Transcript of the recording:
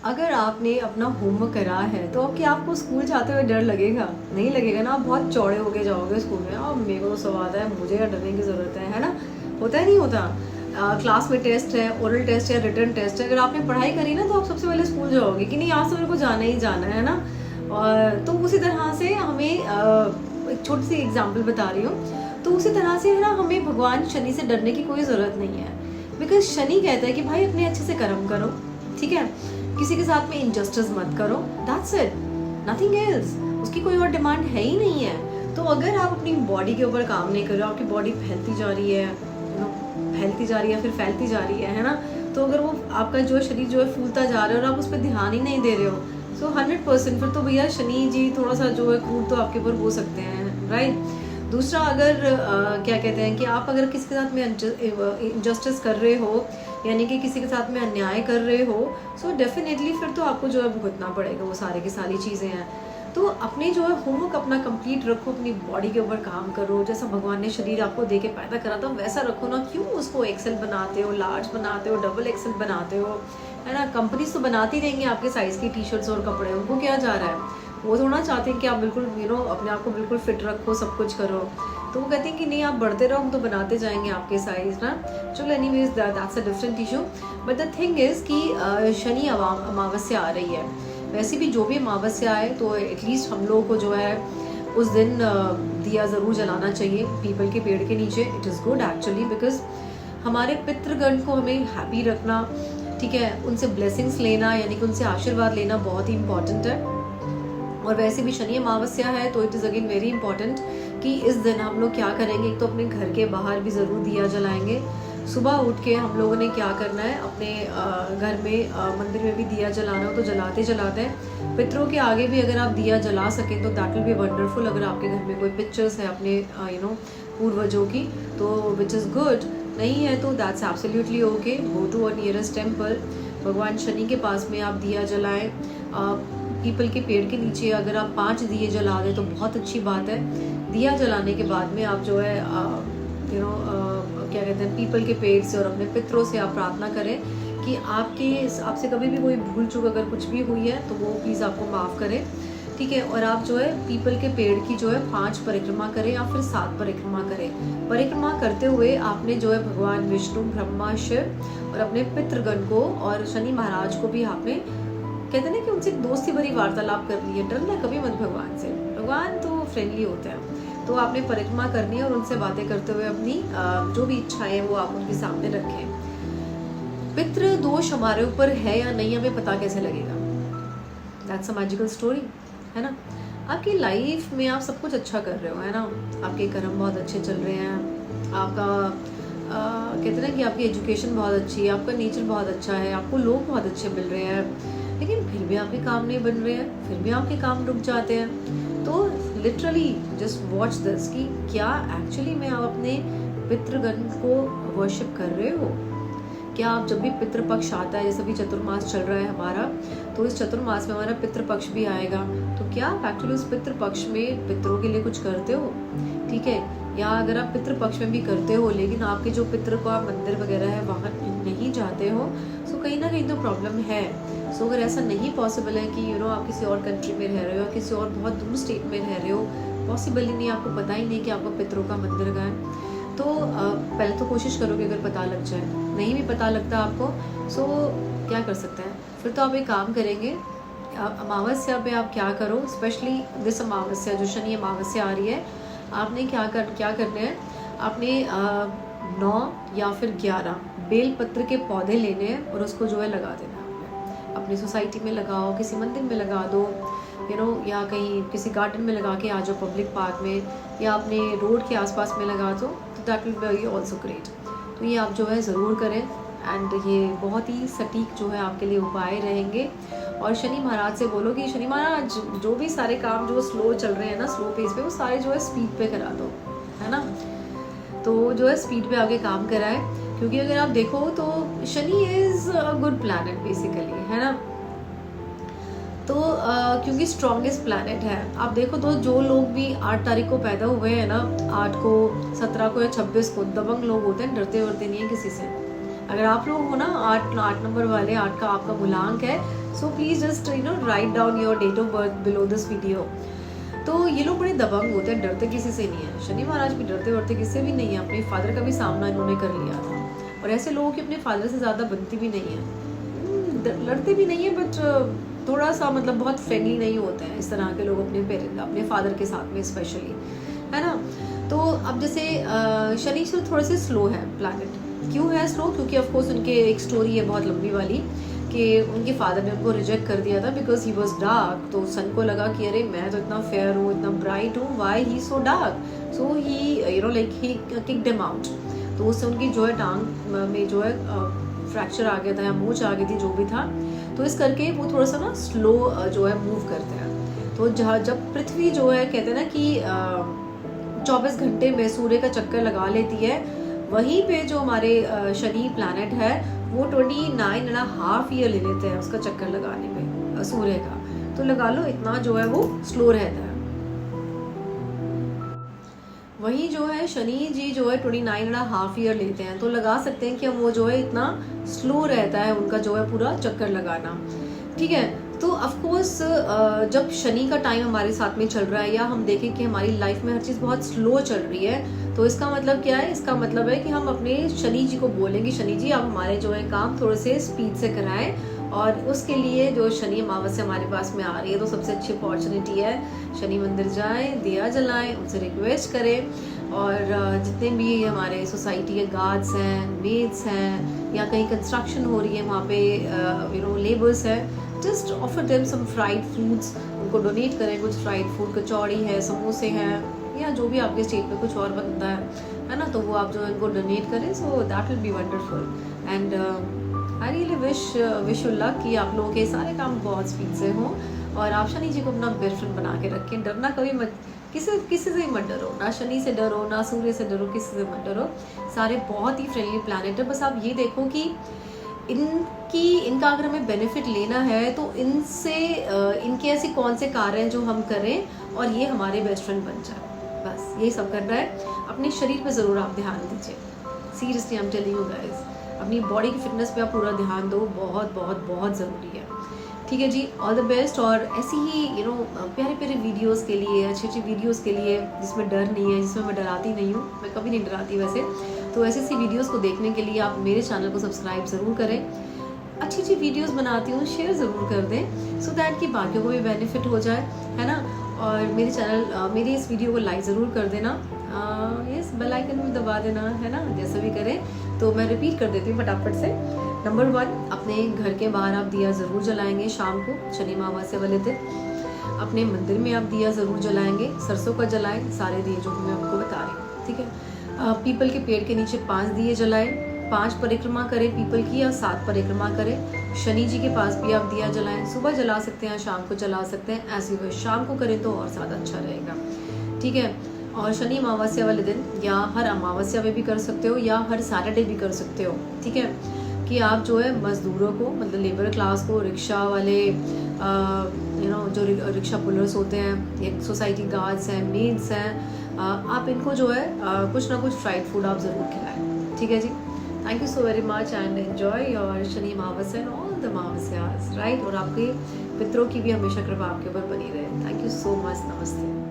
अगर आपने अपना होमवर्क करा है तो क्या आपको स्कूल जाते हुए डर लगेगा? नहीं लगेगा ना, आप बहुत चौड़े होके जाओगे स्कूल में, और मेरे को तो सब आता है, मुझे क्या डरने की ज़रूरत है ना? होता है नहीं होता? क्लास में टेस्ट है, ओरल टेस्ट है, रिटर्न टेस्ट है, अगर आपने पढ़ाई करी ना तो आप सबसे पहले स्कूल जाओगे कि नहीं आज तो मेरे को जाना ही जाना है ना। और तो उसी तरह से हमें एक छोटी सी एग्जाम्पल बता रही हूँ, तो उसी तरह से है ना, हमें भगवान शनि से डरने की कोई ज़रूरत नहीं है। बिकॉज शनि कहता है कि भाई अपने अच्छे से कर्म करो, ठीक है, किसी के साथ में इनजस्टिस मत करो, दैट्स इट, नथिंग एल्स। उसकी कोई और डिमांड है ही नहीं है। तो अगर आप अपनी बॉडी के ऊपर काम नहीं कर रहे हो, आपकी बॉडी फैलती जा रही है, फैलती जा रही है, फिर फैलती जा रही है ना, तो अगर वो आपका जो शरीर जो है फूलता जा रहा है और आप उस पर ध्यान ही नहीं दे रहे हो, सो 100% फिर तो भैया शनि जी थोड़ा सा जो है क्रूर तो आपके ऊपर हो सकते हैं, राइट। दूसरा, अगर क्या कहते हैं कि आप अगर किसी के साथ में इनजस्टिस कर रहे हो, यानी कि किसी के साथ में अन्याय कर रहे हो, सो डेफिनेटली फिर तो आपको जो है भुगतना पड़ेगा, वो सारे की सारी चीज़ें हैं। तो अपने जो है होमवर्क अपना कंप्लीट रखो, अपनी बॉडी के ऊपर काम करो, जैसा भगवान ने शरीर आपको दे के पैदा करा था वैसा रखो ना। क्यों उसको एक्सेल बनाते हो, लार्ज बनाते हो, डबल एक्सेल बनाते हो, है ना। कंपनीज तो बनाती रहेंगी आपके साइज़ की टी शर्ट्स और कपड़े, उनको क्या जा रहा है, वो थोड़ा चाहते हैं कि आप बिल्कुल अपने आप को बिल्कुल फिट रखो, सब कुछ करो। तो वो कहते हैं कि नहीं आप बढ़ते रहो, हम तो बनाते जाएंगे आपके साइज ना। चलो anyways that's a different issue, but the thing is कि शनि अमावस्या आ रही है। वैसे भी जो भी अमावस्या आए तो एटलीस्ट हम लोगों को जो है उस दिन दिया ज़रूर जलाना चाहिए पीपल के पेड़ के नीचे। It is good actually, because हमारे पितृगण को हमें हैप्पी रखना, ठीक है, उनसे ब्लेसिंग्स लेना, यानी कि उनसे आशीर्वाद लेना बहुत ही इंपॉर्टेंट है। और वैसे भी शनि अमावस्या है तो it is again very important कि इस दिन हम लोग क्या करेंगे, एक तो अपने घर के बाहर भी ज़रूर दिया जलाएंगे। सुबह उठ के हम लोगों ने क्या करना है, अपने घर में मंदिर में भी दिया जलाना हो तो जलाते हैं। पितरों के आगे भी अगर आप दिया जला सकें तो दैट विल बी वंडरफुल। अगर आपके घर में कोई पिक्चर्स है अपने पूर्वजों की तो विच इज़ गुड, नहीं है तो that's absolutely okay. Go to a nearest temple, भगवान शनि के पास में आप दिया जलाएं। पीपल के पेड़ के नीचे अगर आप 5 दिए जला दें तो बहुत अच्छी बात है। दिया जलाने के बाद में आप जो है क्या कहते हैं, पीपल के पेड़ से और अपने पितरों से आप प्रार्थना करें कि आपसे कभी भी कोई भूल चूक अगर कुछ भी हुई है तो वो प्लीज़ आपको माफ़ करें, ठीक है। और आप जो है पीपल के पेड़ की जो है 5 परिक्रमा करें या फिर 7 परिक्रमा करें। परिक्रमा करते हुए आपने जो है भगवान विष्णु, ब्रह्मा, शिव और अपने पितृगण को और शनि महाराज को भी आपने, कहते हैं ना कि उनसे एक दोस्ती भरी वार्तालाप कर ली है। डरना कभी मत भगवान से, भगवान तो फ्रेंडली होते हैं। तो आपने परिक्रमा करनी है और उनसे बातें करते हुए अपनी जो भी इच्छाएं हैं वो आप उनके सामने रखें। पितृ दोष हमारे ऊपर है या नहीं हमें पता कैसे लगेगा? दैट्स अ मैजिकल स्टोरी, है ना। आपकी लाइफ में आप सब कुछ अच्छा कर रहे हो, है ना, आपके कर्म बहुत अच्छे चल रहे हैं, आपका कहते हैं ना कि आपकी एजुकेशन बहुत अच्छी है, आपका नेचर बहुत अच्छा है, आपको लोग बहुत अच्छे मिल रहे हैं, लेकिन फिर भी आपके काम नहीं बन रहे हैं, फिर भी आपके काम रुक जाते हैं। तो लिटरली जस्ट वॉच दिस कि क्या एक्चुअली में आप अपने पितृगण को वर्शिप कर रहे हो? क्या आप जब भी पितृपक्ष आता है, जैसे भी चतुर्मास चल रहा है हमारा, तो इस चतुर्मास में हमारा पितृपक्ष भी आएगा, तो क्या आप एक्चुअली उस पितृपक्ष में पितरों के लिए कुछ करते हो? ठीक है, या अगर आप पितृपक्ष में भी करते हो लेकिन आपके जो पितृ का मंदिर वगैरह है वहाँ नहीं जाते हो, सो कहीं ना कहीं तो प्रॉब्लम है। सो अगर ऐसा नहीं पॉसिबल है कि आप किसी और कंट्री में रह रहे हो या किसी और बहुत दूर स्टेट में रह रहे हो, पॉसिबल ही नहीं, आपको पता ही नहीं कि आपका पितरों का मंदिर कहाँ है, तो पहले तो कोशिश करोगे अगर पता लग जाए। नहीं भी पता लगता आपको, सो क्या कर सकते हैं, फिर तो आप एक काम करेंगे, अमावस्या पे आप क्या करो, स्पेशली दिस अमावस्या जो शनि अमावस्या आ रही है, आपने क्या करने हैं, आपने 9 या फिर 11 बेलपत्र के पौधे लेने हैं और उसको जो है लगा देना है। अपनी सोसाइटी में लगाओ, किसी मंदिर में लगा दो, या कहीं किसी गार्डन में लगा के आ जाओ, पब्लिक पार्क में, या अपने रोड के आसपास में लगा दो, तो that will be also great. तो ये आप जो है ज़रूर करें, एंड ये बहुत ही सटीक जो है आपके लिए उपाय रहेंगे। और शनि महाराज से बोलो कि शनि महाराज जो भी सारे काम जो स्लो चल रहे हैं ना, स्लो पेस पे, वो सारे जो है स्पीड पे करा दो, है ना। तो जो है स्पीड पे आगे काम कराए, क्योंकि अगर आप देखो तो Shani is a good planet basically, है ना। तो क्योंकि स्ट्रॉन्गेस्ट प्लैनेट है, आप देखो तो जो लोग भी 8 तारीख को पैदा हुए हैं ना, 8 को, 17 को या 26 को, दबंग लोग होते हैं, डरते वरते नहीं है किसी से। अगर आप लोग हो ना 8 नंबर वाले, 8 का आपका मूलांक है, so please just write down your date of birth below this video. तो ये लोग बड़े दबंग होते हैं, डरते किसी से नहीं है। शनि महाराज भी डरते वरते किसी से भी नहीं है, अपने फादर का भी सामना इन्होंने कर लिया था, और ऐसे लोगों की अपने फादर से ज़्यादा बनती भी नहीं है, लड़ते भी नहीं है, बट थोड़ा सा मतलब बहुत फ्रेंडली नहीं होते हैं इस तरह के लोग अपने पेरेंट अपने फादर के साथ में स्पेशली, है ना। तो अब जैसे शनि थोड़े से स्लो है प्लैनेट। क्यों है स्लो? क्योंकि ऑफकोर्स उनके एक स्टोरी है बहुत लंबी वाली कि उनके फादर ने उनको रिजेक्ट कर दिया था बिकॉज ही वॉज डार्क। तो सन को लगा कि अरे मैं तो इतना फेयर हूँ, इतना ब्राइट हूँ, why he so dark, so he like he kicked him out. तो उससे उनकी जो है टांग में जो है फ्रैक्चर आ गया था या मूंछ आ गई थी, जो भी था। तो इस करके वो थोड़ा सा ना स्लो जो है मूव करते हैं। तो जब पृथ्वी जो है कहते हैं ना कि 24 घंटे में सूर्य का चक्कर लगा लेती है, वहीं पे जो हमारे शनि प्लैनेट है वो 29.5 ईयर ले लेते हैं उसका चक्कर लगाने में सूर्य का। तो लगा लो इतना जो है वो स्लो रहता है। वहीं जो है शनि जी जो है 29.5 ईयर लेते हैं, तो लगा सकते हैं कि वो जो है इतना स्लो रहता है उनका जो है पूरा चक्कर लगाना, ठीक है। तो ऑफकोर्स जब शनि का टाइम हमारे साथ में चल रहा है या हम देखें कि हमारी लाइफ में हर चीज़ बहुत स्लो चल रही है, तो इसका मतलब क्या है? इसका मतलब है कि हम अपने शनि जी को बोलेंगे, शनि जी आप हमारे जो है काम थोड़े से स्पीड से कराएं। और उसके लिए जो शनि अमावस्या हमारे पास में आ रही है, तो सबसे अच्छी अपॉर्चुनिटी है शनि मंदिर जाएं, दिया जलाएं, उनसे रिक्वेस्ट करें। और जितने भी हमारे सोसाइटी के गार्ड्स हैं, मेड्स हैं, या कहीं कंस्ट्रक्शन हो रही है वहाँ पे लेबर्स हैं, just offer them some fried foods, उनको डोनेट करें कुछ फ्राइड फूड, कचौड़ी है, समोसे हैं, या जो भी आपके स्टेट में कुछ और बनता है ना, तो वो आप जो इनको डोनेट करें। So that will be wonderful and I really wish you luck कि आप लोगों के सारे काम बहुत स्पीड से हों और आप शनि जी को अपना बेस्ट फ्रेंड बना के रखें। डरना कभी मत, किसी से मत डरो, ना शनि से डरो, ना सूर्य से डरो, किसी से मत डरो। सारे बहुत ही फ्रेंडली प्लैनेट है। बस आप ये देखो कि इनका अगर हमें बेनिफिट लेना है तो इनसे इनके ऐसे कौन से कार्य हैं जो हम करें और ये हमारे बेस्ट फ्रेंड बन जाए। बस यही सब करना है। अपने शरीर पे ज़रूर आप ध्यान दीजिए, seriously I am telling you guys. अपनी बॉडी की फिटनेस पे आप पूरा ध्यान दो, बहुत बहुत बहुत ज़रूरी है, ठीक है जी। All the best. और ऐसी ही प्यारे प्यारे वीडियोस के लिए, अच्छी अच्छी वीडियोस के लिए जिसमें डर नहीं है, जिसमें मैं डराती नहीं हूँ, मैं कभी नहीं डराती वैसे, तो ऐसी सी वीडियोस को देखने के लिए आप मेरे चैनल को सब्सक्राइब ज़रूर करें। अच्छी अच्छी वीडियोस बनाती हूँ, शेयर ज़रूर कर दें सो दैट कि बाकियों को भी बेनिफिट हो जाए, है ना। और मेरी इस वीडियो को लाइक ज़रूर कर देना, यस बेल आइकन भी दबा देना, है ना, जैसा भी करें। तो मैं रिपीट कर देती हूँ फटाफट से। नंबर 1, अपने घर के बाहर आप दिया ज़रूर जलाएंगे शाम को, शनि अमावस्या वाले दिन। अपने मंदिर में आप दिया ज़रूर जलाएंगे, सरसों का जलाएं, सारे दिए जो भी मैं आपको बता रही हूँ, ठीक है। पीपल के पेड़ के नीचे 5 दिए जलाएं, 5 परिक्रमा करें पीपल की या 7 परिक्रमा करें। शनि जी के पास भी आप दिया जलाएं, सुबह जला सकते हैं, शाम को जला सकते हैं, ऐसे हुए शाम को करें तो और ज़्यादा अच्छा रहेगा, ठीक है। और शनि अमावस्या वाले दिन या हर अमावस्या में भी कर सकते हो या हर सैटरडे भी कर सकते हो, ठीक है, कि आप जो है मज़दूरों को, मतलब लेबर क्लास को, रिक्शा वाले जो रिक्शा पुलर्स होते हैं, या सोसाइटी गार्ड्स हैं, मेड्स हैं, आप इनको जो है कुछ ना कुछ फ्राइड फूड आप ज़रूर खिलाएं, ठीक है जी। Thank you so very much and enjoy your Shani Amavasya and all the Amavasyas, right. और आपके पितरों की भी हमेशा कृपा आपके ऊपर बनी रहे। Thank you so much. नमस्ते।